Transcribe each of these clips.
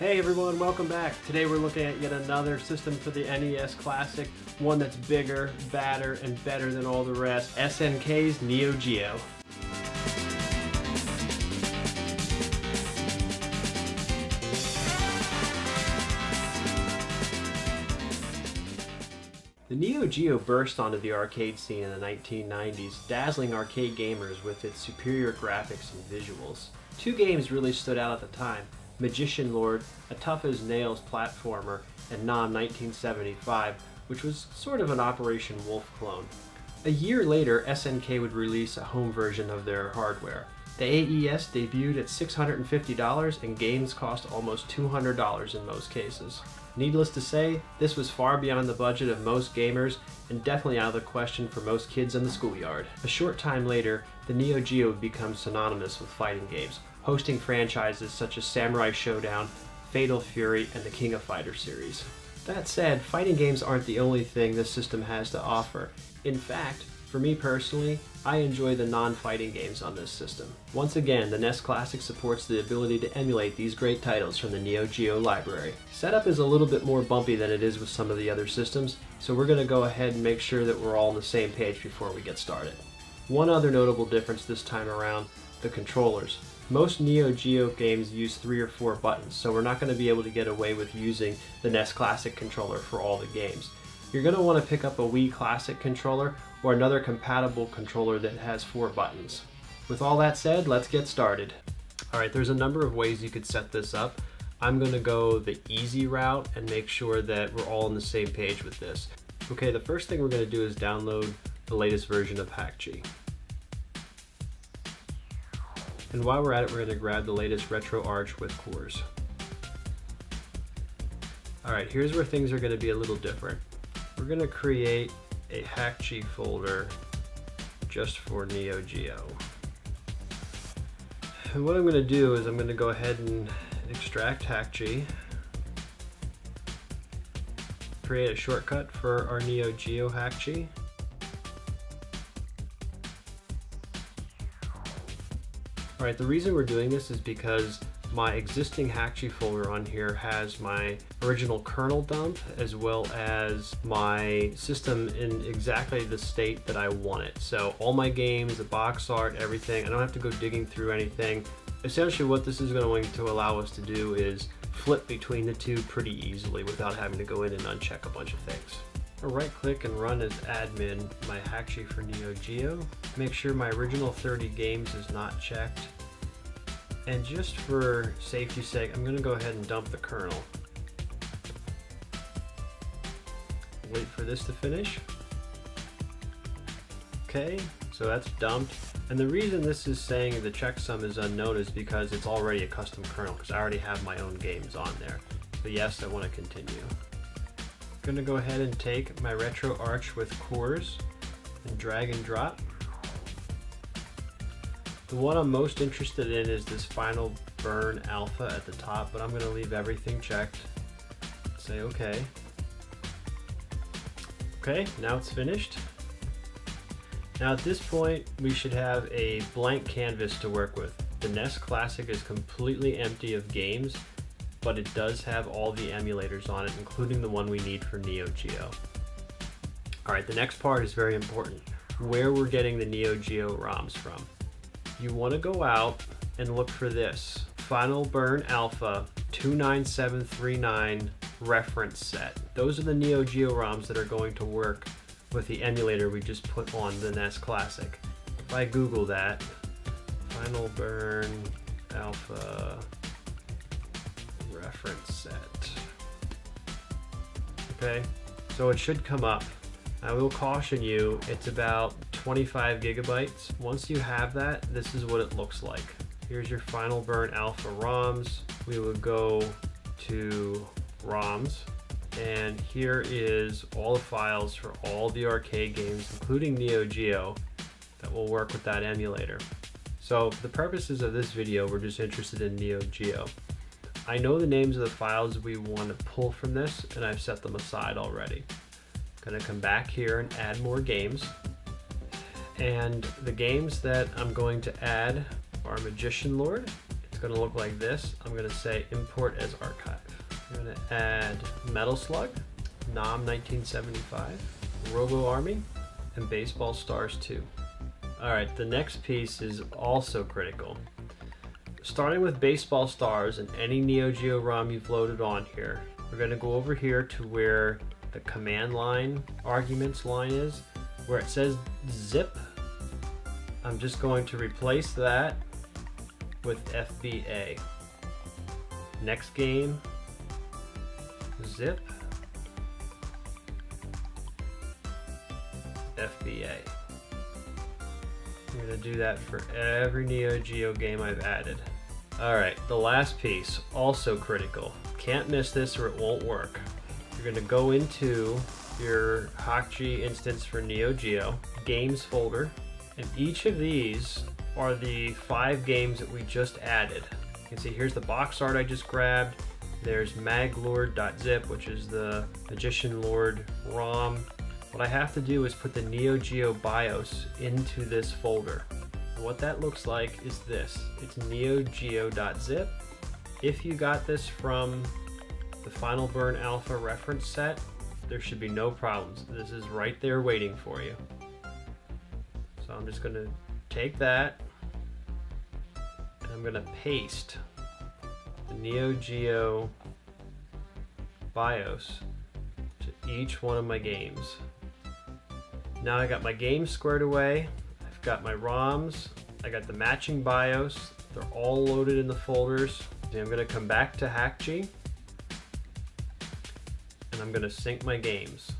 Hey everyone, welcome back. Today we're looking at yet another system for the NES Classic, one that's bigger, badder, and better than all the rest, SNK's Neo Geo. The Neo Geo burst onto the arcade scene in the 1990s, dazzling arcade gamers with its superior graphics and visuals. Two games really stood out at the time: Magician Lord, a tough-as-nails platformer, and Nom 1975, which was sort of an Operation Wolf clone. A year later, SNK would release a home version of their hardware. The AES debuted at $650 and games cost almost $200 in most cases. Needless to say, this was far beyond the budget of most gamers and definitely out of the question for most kids in the schoolyard. A short time later, the Neo Geo would become synonymous with fighting games, hosting franchises such as Samurai Showdown, Fatal Fury, and the King of Fighters series. That said, fighting games aren't the only thing this system has to offer. In fact, for me personally, I enjoy the non-fighting games on this system. Once again, the NES Classic supports the ability to emulate these great titles from the Neo Geo library. Setup is a little bit more bumpy than it is with some of the other systems, so we're going to go ahead and make sure that we're all on the same page before we get started. One other notable difference this time around: the controllers. Most Neo Geo games use 3 or 4 buttons, so we're not going to be able to get away with using the NES Classic controller for all the games. You're going to want to pick up a Wii Classic controller or another compatible controller that has 4 buttons. With all that said, let's get started. Alright, there's a number of ways you could set this up. I'm going to go the easy route and make sure that we're all on the same page with this. Okay, the first thing we're going to do is download the latest version of Hakchi. And while we're at it, we're going to grab the latest Retroarch with cores. Alright, here's where things are going to be a little different. We're going to create a Hakchi folder just for Neo Geo. And what I'm going to do is I'm going to go ahead and extract Hakchi, create a shortcut for our Neo Geo Hakchi. Alright, the reason we're doing this is because my existing Hakchi folder on here has my original kernel dump as well as my system in exactly the state that I want it. So all my games, the box art, everything, I don't have to go digging through anything. Essentially what this is going to allow us to do is flip between the two pretty easily without having to go in and uncheck a bunch of things. I'll right click and run as admin my Hakchi for Neo Geo. Make sure my original 30 games is not checked. And just for safety's sake, I'm going to go ahead and dump the kernel. Wait for this to finish. Okay, so that's dumped. And the reason this is saying the checksum is unknown is because it's already a custom kernel, because I already have my own games on there. So yes, I want to continue. I'm going to go ahead and take my Retroarch with cores and drag and drop. The one I'm most interested in is this final burn alpha at the top, but I'm going to leave everything checked. Say OK. Okay, now it's finished. Now at this point, we should have a blank canvas to work with. The NES Classic is completely empty of games, but it does have all the emulators on it, including the one we need for Neo Geo. Alright, the next part is very important: where we're getting the Neogeo Roms from. You want to go out and look for this Final Burn Alpha 29739 reference set. Those are the Neo Geo Roms that are going to work with the emulator we just put on the NES Classic. If I Google that, Final Burn Alpha reference set. Okay, so it should come up. I will caution you, it's about 25 gigabytes. Once you have that, this is what it looks like. Here's your Final Burn Alpha ROMs. We will go to ROMs, and here is all the files for all the arcade games, including Neo Geo, that will work with that emulator. So for the purposes of this video, we're just interested in Neo Geo. I know the names of the files we want to pull from this, and I've set them aside already. Going to come back here and add more games. And the games that I'm going to add are Magician Lord. It's going to look like this. I'm going to say import as archive. I'm going to add Metal Slug, NOM 1975, Robo Army, and Baseball Stars 2. Alright, the next piece is also critical. Starting with Baseball Stars and any Neogeo ROM you've loaded on here, we're going to go over here to where the command line arguments line is, where it says zip. I'm just going to replace that with FBA. Next game, zip, FBA. I'm going to do that for every Neo Geo game I've added. Alright, the last piece, also critical. Can't miss this or it won't work. You're going to go into your Hakchi instance for Neo Geo, Games folder, and each of these are the 5 games that we just added. You can see here's the box art I just grabbed. There's maglord.zip, which is the Magician Lord ROM. What I have to do is put the Neo Geo BIOS into this folder. And what that looks like is this. It's neogeo.zip. If you got this from the Final Burn Alpha reference set, there should be no problems. This is right there waiting for you. So I'm just going to take that and I'm going to paste the Neo Geo BIOS to each one of my games. Now I got my games squared away, I've got my ROMs, I got the matching BIOS, they're all loaded in the folders. And I'm going to come back to Hakchi and I'm going to sync my games.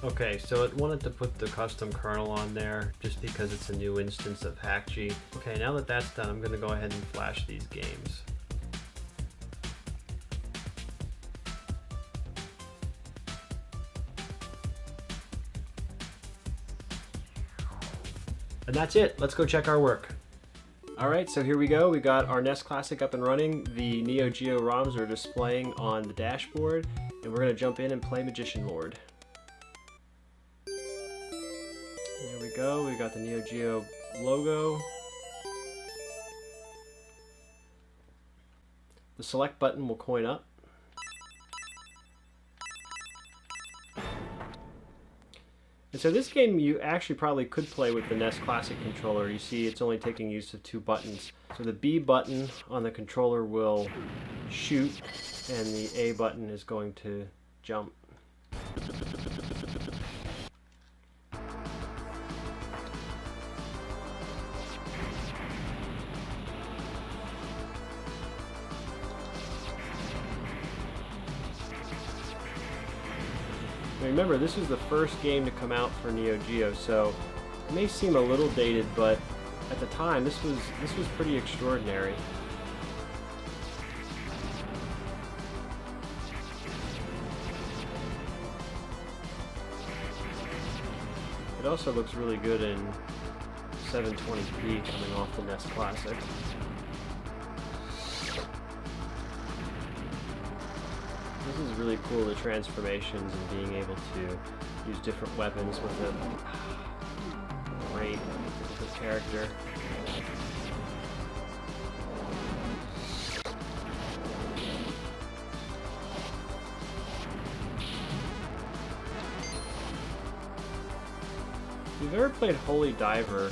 Okay, so it wanted to put the custom kernel on there just because it's a new instance of Hakchi. Okay, now that that's done, I'm going to go ahead and flash these games. And that's it. Let's go check our work. Alright, so here we go. We got our NES Classic up and running. The Neogeo ROMs are displaying on the dashboard, and we're going to jump in and play Magician Lord. There we go. We got the Neo Geo logo. The select button will coin up. And so this game you actually probably could play with the NES Classic controller. You see it's only taking use of 2 buttons. So the B button on the controller will shoot and the A button is going to jump. Remember, this was the first game to come out for Neo Geo, so it may seem a little dated, but at the time, this was pretty extraordinary. It also looks really good in 720p coming off the NES Classic. This is really cool, the transformations and being able to use different weapons with a great character. If you've ever played Holy Diver,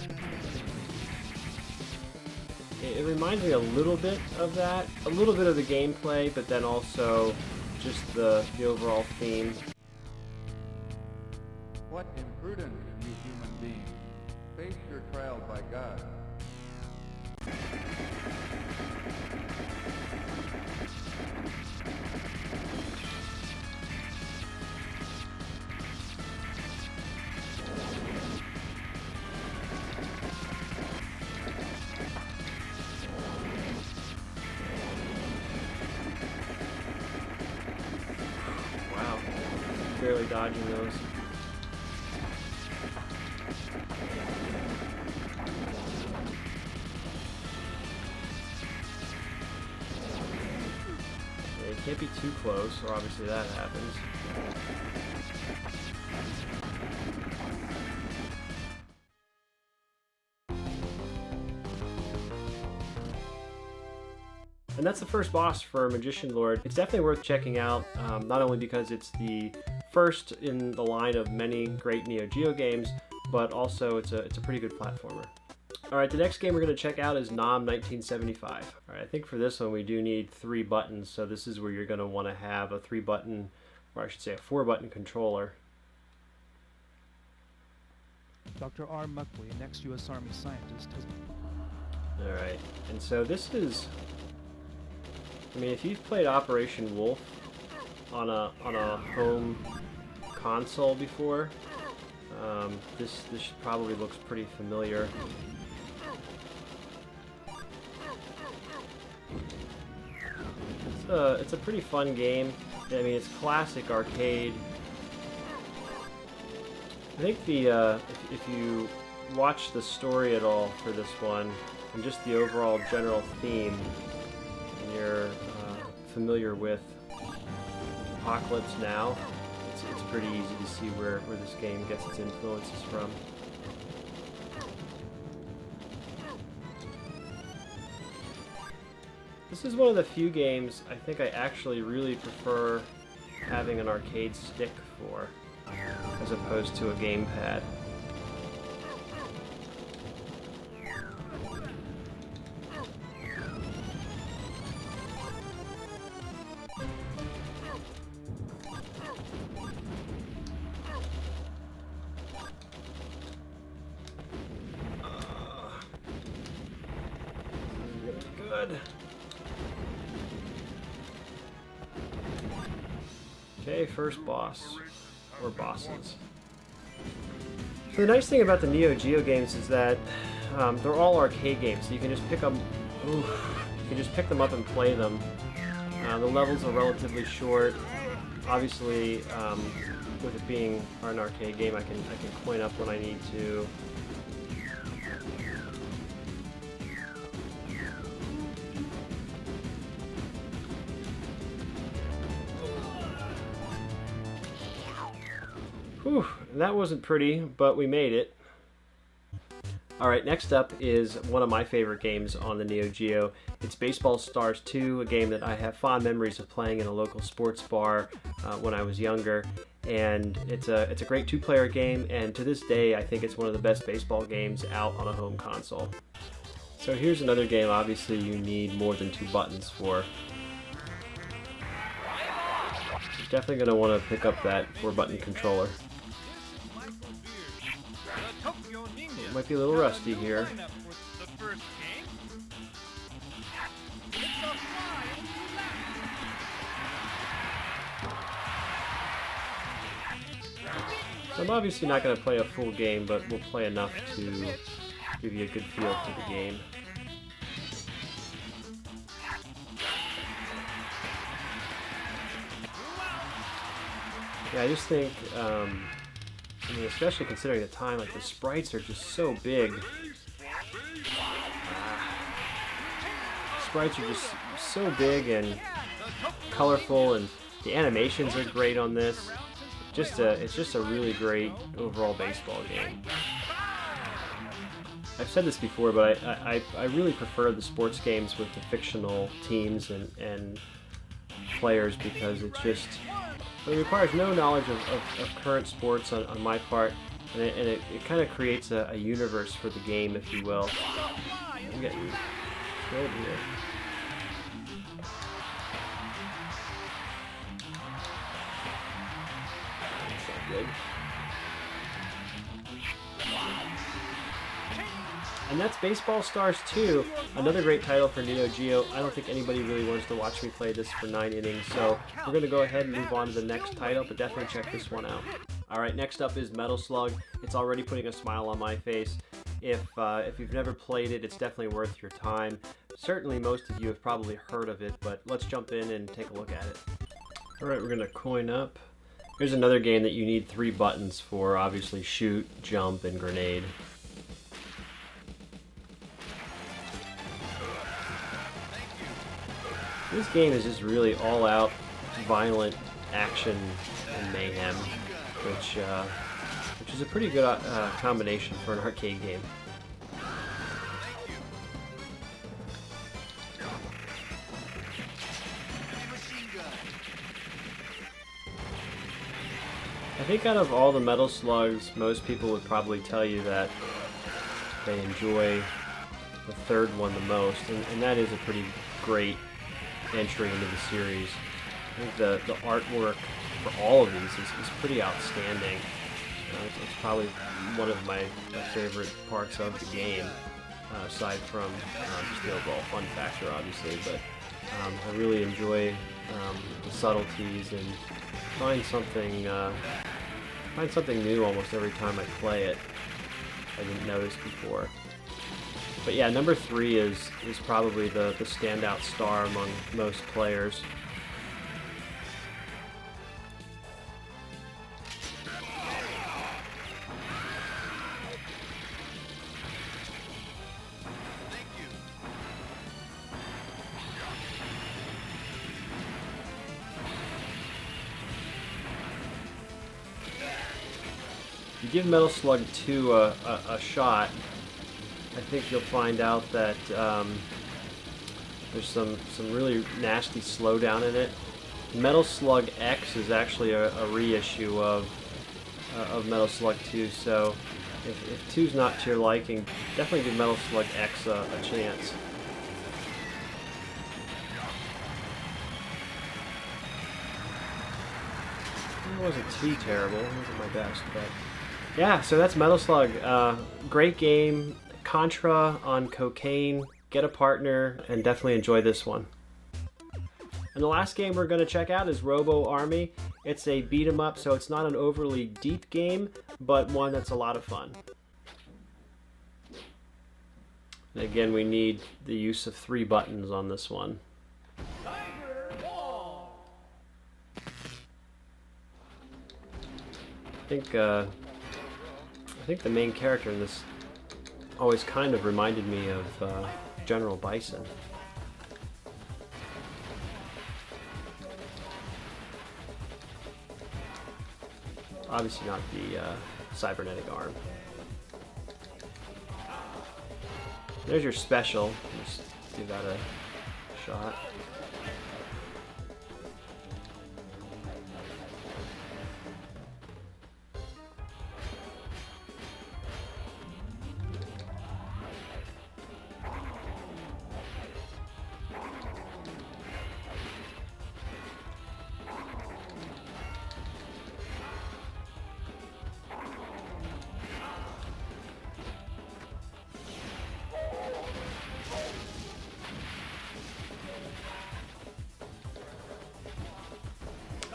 it reminds me a little bit of that. A little bit of the gameplay, but then also just the overall theme. What imprudence, you human beings! Face your trial by God. Barely dodging those. Can't be too close, or obviously that happens. And that's the first boss for Magician Lord. It's definitely worth checking out, not only because it's the first in the line of many great Neo Geo games, but also it's a pretty good platformer. Alright, the next game we're going to check out is Nom 1975. Alright, I think for this one we do need 3 buttons, so this is where you're going to want to have a 3-button, or I should say a 4-button controller. Dr. R. Muckley, an ex-US Army scientist, has... Alright, and so this is... I mean, if you've played Operation Wolf on a home console before, this probably looks pretty familiar. It's a pretty fun game. I mean, it's classic arcade. I think the if you watch the story at all for this one, and just the overall general theme, and you're familiar with Apocalypse Now, it's pretty easy to see where this game gets its influences from. This is one of the few games I think I actually really prefer having an arcade stick for, as opposed to a gamepad. Good. Okay, first boss, or bosses. So the nice thing about the Neo Geo games is that they're all arcade games, so you can just pick them. You can just pick them up and play them. The levels are relatively short. Obviously, with it being an arcade game, I can coin up when I need to. Whew, that wasn't pretty, but we made it. Alright, next up is one of my favorite games on the Neo Geo. It's Baseball Stars 2, a game that I have fond memories of playing in a local sports bar when I was younger. And it's a great 2-player game, and to this day I think it's one of the best baseball games out on a home console. So here's another game obviously you need more than 2 buttons for. You're definitely going to want to pick up that 4-button controller. It might be a little rusty here. So I'm obviously not going to play a full game, but we'll play enough to give you a good feel for the game. Yeah, I just think, I mean, especially considering the time, like the sprites are just so big. Sprites are just so big and colorful, and the animations are great on this. It's just a really great overall baseball game. I've said this before, but I really prefer the sports games with the fictional teams and players, because it requires no knowledge of current sports on my part, and it kind of creates a universe for the game, if you will. I'm getting killed here. That's not good. And that's Baseball Stars 2, another great title for Neo Geo. I don't think anybody really wants to watch me play this for 9 innings, so we're going to go ahead and move on to the next title, but definitely check this one out. Alright, next up is Metal Slug. It's already putting a smile on my face. If you've never played it, it's definitely worth your time. Certainly most of you have probably heard of it, but let's jump in and take a look at it. Alright, we're going to coin up. Here's another game that you need 3 buttons for, obviously shoot, jump, and grenade. This game is just really all-out violent action and mayhem, which is a pretty good combination for an arcade game. I think out of all the Metal Slugs, most people would probably tell you that they enjoy the third one the most, and that is a pretty great entry into the series. I think the artwork for all of these is pretty outstanding. It's probably one of my favorite parts of the game, aside from just the overall fun factor, obviously. But I really enjoy the subtleties and find something new almost every time I play it. I didn't notice before. But yeah, number 3 is probably the standout star among most players. If you give Metal Slug 2 a shot, I think you'll find out that there's some really nasty slowdown in it. Metal Slug X is actually a reissue of Metal Slug 2, so if 2's not to your liking, definitely give Metal Slug X a chance. It wasn't too terrible, it wasn't my best, but yeah, so that's Metal Slug. Great game. Contra on cocaine. Get a partner and definitely enjoy this one. And the last game we're going to check out is Robo Army. It's a beat 'em up, so it's not an overly deep game, but one that's a lot of fun. And again, we need the use of 3 buttons on this one. I think the main character in this always kind of reminded me of General Bison. Obviously not the cybernetic arm. There's your special. Just give that a shot.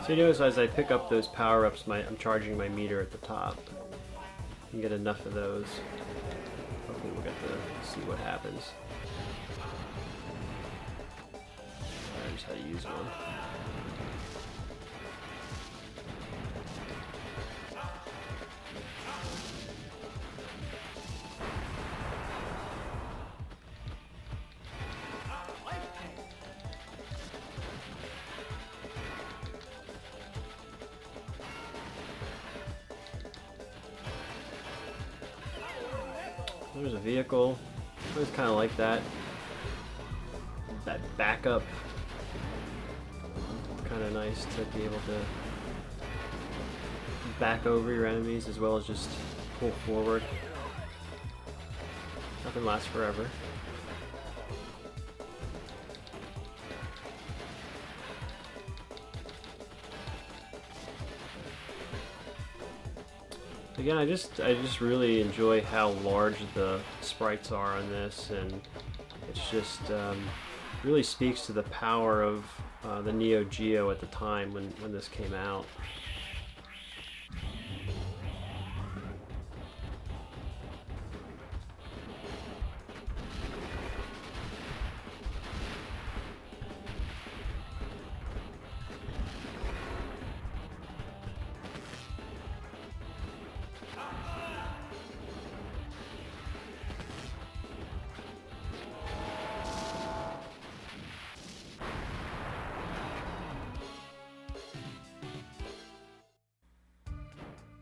So you notice as I pick up those power-ups, I'm charging my meter at the top. You can get enough of those. Hopefully we'll get to see what happens. I just how to use one. There's a vehicle. It was kind of like that. That backup. Kind of nice to be able to back over your enemies as well as just pull forward. Nothing lasts forever. Again, I just really enjoy how large the sprites are on this, and it's just really speaks to the power of the Neo Geo at the time when this came out.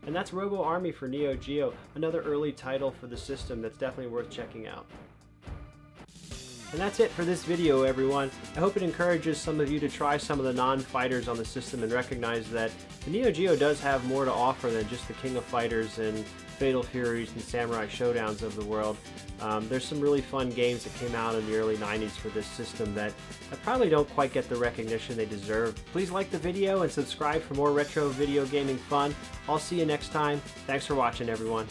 And that's Robo Army for Neo Geo, another early title for the system that's definitely worth checking out. And that's it for this video, everyone. I hope it encourages some of you to try some of the non-fighters on the system and recognize that the Neo Geo does have more to offer than just the King of Fighters and Fatal Furies and Samurai Showdowns of the world. There's some really fun games that came out in the early 90s for this system that probably don't quite get the recognition they deserve. Please like the video and subscribe for more retro video gaming fun. I'll see you next time. Thanks for watching, everyone.